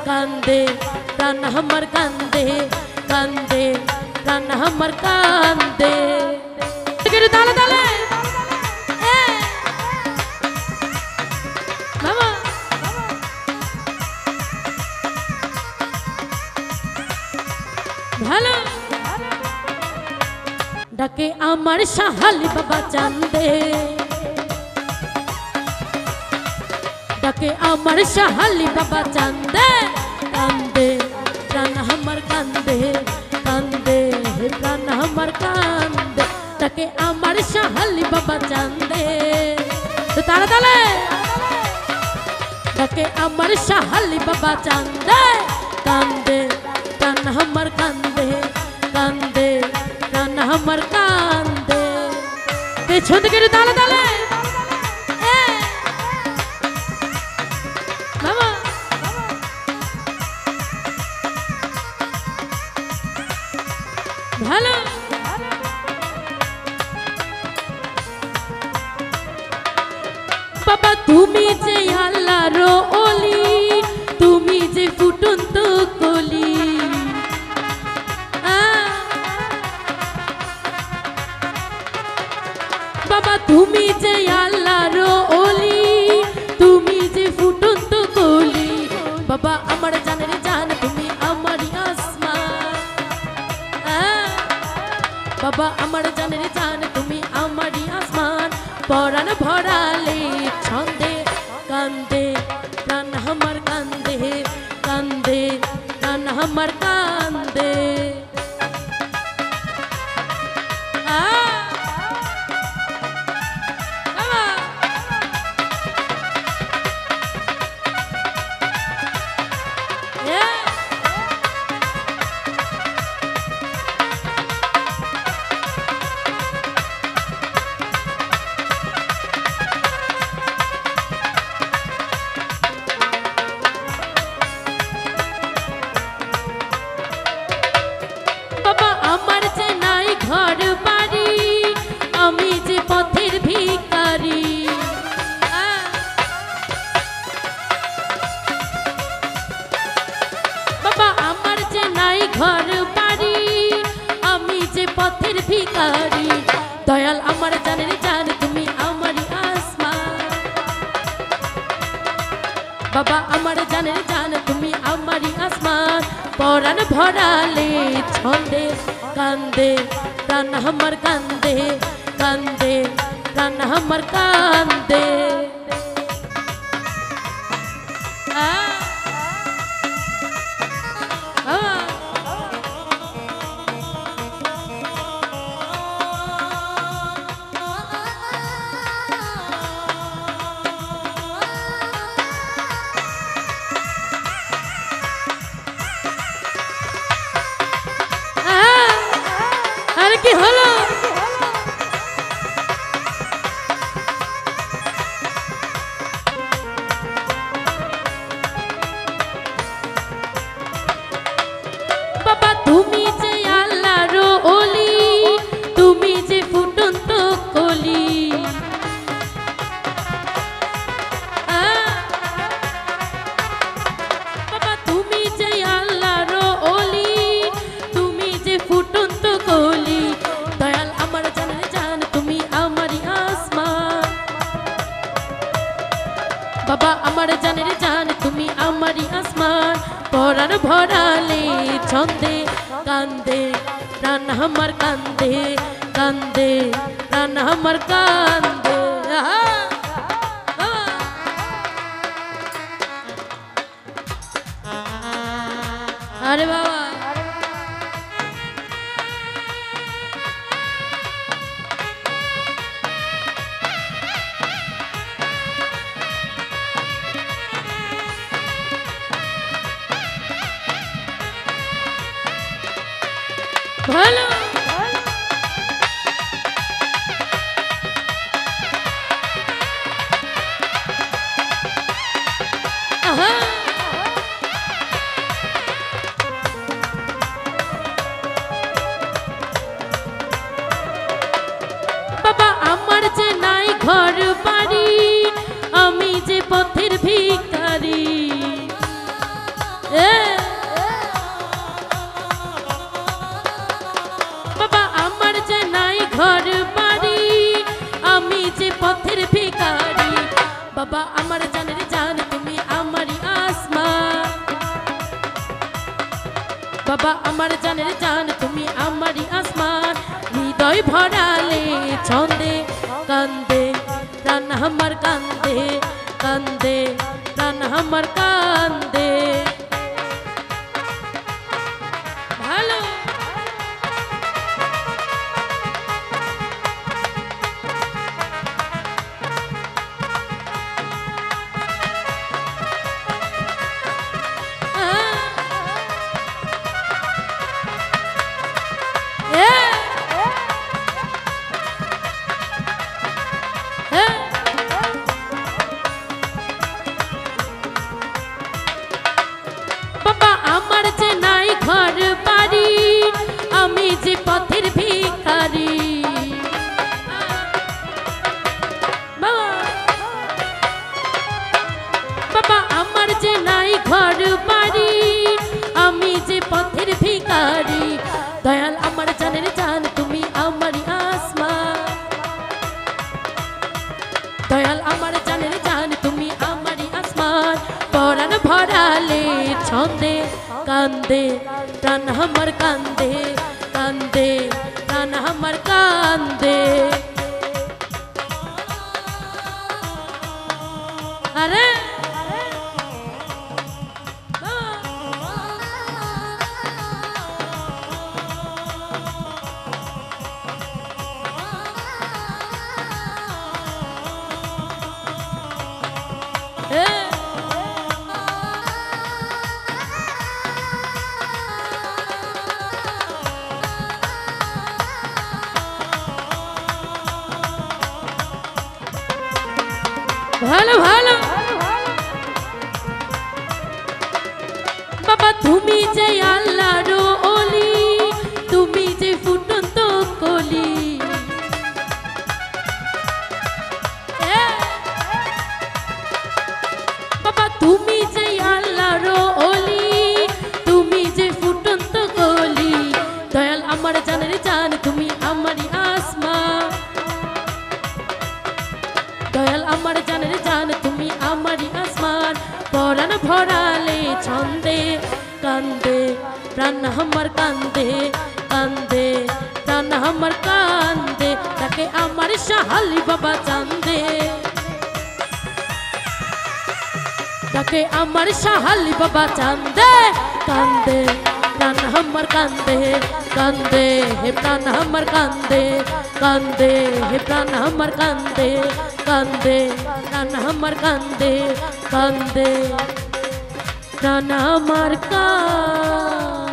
কান্দে প্রাণ আমার কান্দে কান্দে প্রাণ আমার কান্দে তালে তালে বাবা ভালো ডাকে আমার সাহালি বাবা চান্দে ডাকে আমার সাহালি বাবা চান্দে কান্দে প্রাণ আমার কান্দে কান্দে প্রাণ আমার কান্দে ডাকে আমার সাহালি বাবা চান্দে তালে তালে ডাকে আমার সাহালি বাবা চান্দে কান্দে প্রাণ আমার কান্দে কান্দে প্রাণ আমার কান্দে পেছন থেকে তালে তালে বাবা ভালো বাবা তুমি যে আল্লাহর ওলি তুমি যে ফুটন্ত কলি বাবা তুমি যে আল্লাহর ওলি তুমি যে ফুটন্ত কলি বাবা আমার জানের জান তুমি আমারই আসমান বাবা আমার জানের জান তুমি আমারই আসমান পরাণ ভরালে ছন্দে কান্দে প্রাণ আমার কান্দে কান্দে প্রাণ আমার কান্দে বাবা আমার যে নাই ঘর বাড়ি আমি যে পথের ভিখারি বাবা আমার যে নাই ঘর বাড়ি আমি যে পথের ভিখারি দয়াল আমার জানের জান তুমি আমারই আসমান বাবা আমার জানের জান তুমি আমারই আসমান পরাণ ভরালে ছন্দে কান্দে প্রাণ আমার কান্দে কান্দে প্রাণ আমার কান্দে আরে কি হলো বাবা তুমি যে আল্লাহর ওলি তুমি যে ফুটন্ত কলি বাবা তুমি যে আল্লাহর ওলি তুমি যে ফুটন্ত কলি দয়াল আমার জানের জান তুমি আমারই আসমান বাবা আমার জানের জান তুমি আমারই আসমান পরাণ ভরালে ছন্দে কান্দে প্রাণ আমার কান্দে কান্দে প্রাণ আমার কান্দে আরে বাবা ভালো বাবা আমার যে নাই ঘর বাড়ি আমি যে পথের ভিখারি এ বাবা আমার যে নাই ঘর বাড়ি আমি যে পথের ভিখারি বাবা আমার জানের জান তুমি আমারই আসমান বাবা আমার জানের জান তুমি আমারই আসমান হৃদয় ভরালে ছন্দে কান্দে প্রাণ আমার কান্দে কান্দে প্রাণ আমার কান্দে ভালো বাবা আমার যে নাই ঘর বাড়ি আমি যে পথের ভিখারি বাবা আমার যে নাই ঘর বাড়ি আমি যে পথের ভিখারি দয়াল আমার জানের জান তুমি আমারই আসমান দয়াল আমার জানের জান তুমি আমারই আসমান পরাণ ভরালে ছন্দে কান্দে প্রাণ আমার কান্দে কান্দে প্রাণ আমার কান্দে আরে ভালো ভালো বাবা তুমি যে আল্লাহর ওলি তুমি যে ফুটন্ত কলি বাবা তুমি যে আল্লাহর ওলি তুমি যে ফুটন্ত কলি দয়াল আমার জানের জান তুমি আমারই আসমান দয়াল আমার জানের জান তুমি আমারই আসমান পরাণ ভরালে ছন্দে কান্দে প্রাণ আমার কান্দে কান্দে প্রাণ আমার কান্দে তাকে আমার শাহালি বাবা চান্দে তাকে আমার শাহালি বাবা চান্দে কান্দে প্রাণ আমার কান্দে কান্দে হে প্রাণ আমার কান্দে কান্দে হে প্রাণ আমার কান্দে কান্দে প্রাণ আমার কান্দে কান্দে প্রাণ আমার কান্দে